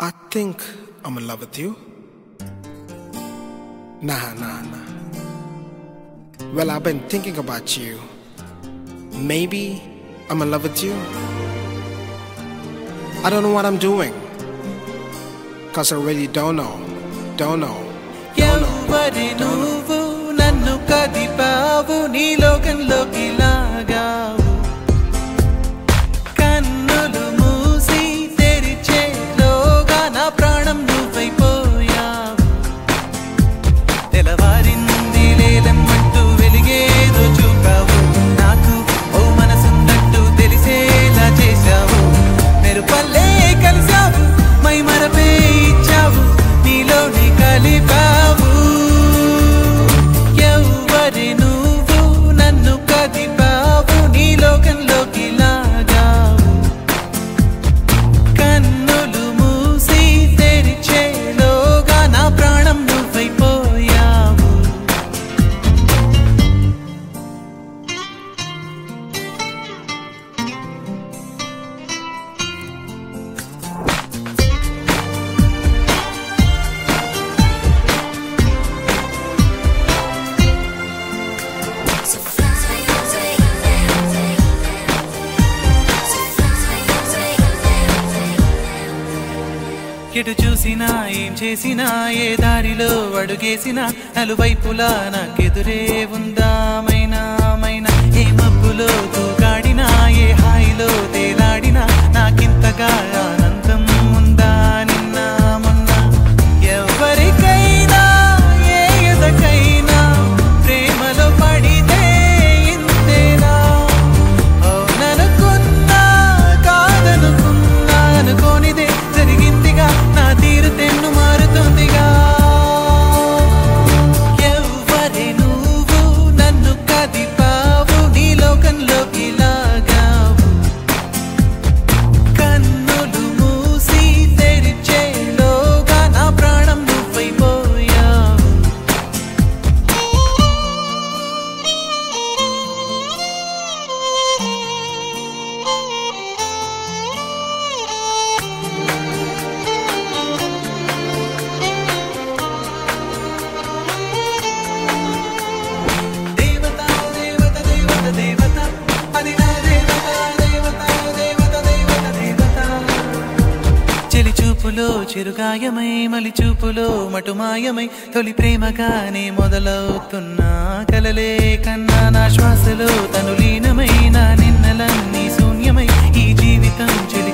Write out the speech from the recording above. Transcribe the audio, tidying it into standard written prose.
I think I'm in love with you. Nah. Well, I've been thinking about you. Maybe I'm in love with you. I don't know what I'm doing, 'cause I really don't know. ఎవరి నువ్వు నన్ను కదిపావు నీ లోకంలోకి లాగావు కన్నులు మూసి తెరిచేలోగా నా ప్రాణం నువ్వైపోయావు తెలవారింది లేలమ్మంటూ వెలిగేదో చూపావు నాకు ఓ మనసున్నట్టు తెలిసేలా చేశావు మెరుపల్లే కలిసావు మై మరపే ఇచ్చావు నీలోని కలిపావు ఎవరి నువ్వు నన్ను కదిపావు నీ లోకంలోకి లాగావు కన్నులు మూసి తెరిచేలోగా నా ప్రాణం నువ్వైపోయావు ఎటు చూసినా ఏం చేసినా ఏ దారిలో అడుగేసినా నలువైపులా నాకెదురే ఉందామైనా ఏ మబ్బులో తూగాడినా ఏ హాయిలో తేలాడినా నాకింతగా ఆనందం ఉందా నిన్న మొన్న ఎవరికైనా ఏ ఎదకైనా ప్రేమలో పడితే ఇంతేనా అవుననుకున్నా కాదనుకున్నా అనుకోనిదే జరిగిందిగా నా తీరు తెన్ను మారుతుందిగా ఎవరి నువ్వు నన్ను కదిపావు నీ లోకంలోకి లాగావు కన్నులు మూసి తెరిచేలోగా నా ప్రాణం నువ్వైపోయావు చెలి చూపులో చిరుగాయమై మలి చూపులో మటుమాయమై తొలి ప్రేమగానే మొదలవుతున్నా కలలే కన్నా నా శ్వాసలో తను లీనమై నా నిన్నలన్నీ శూన్యమై ఈ జీవితం చెలి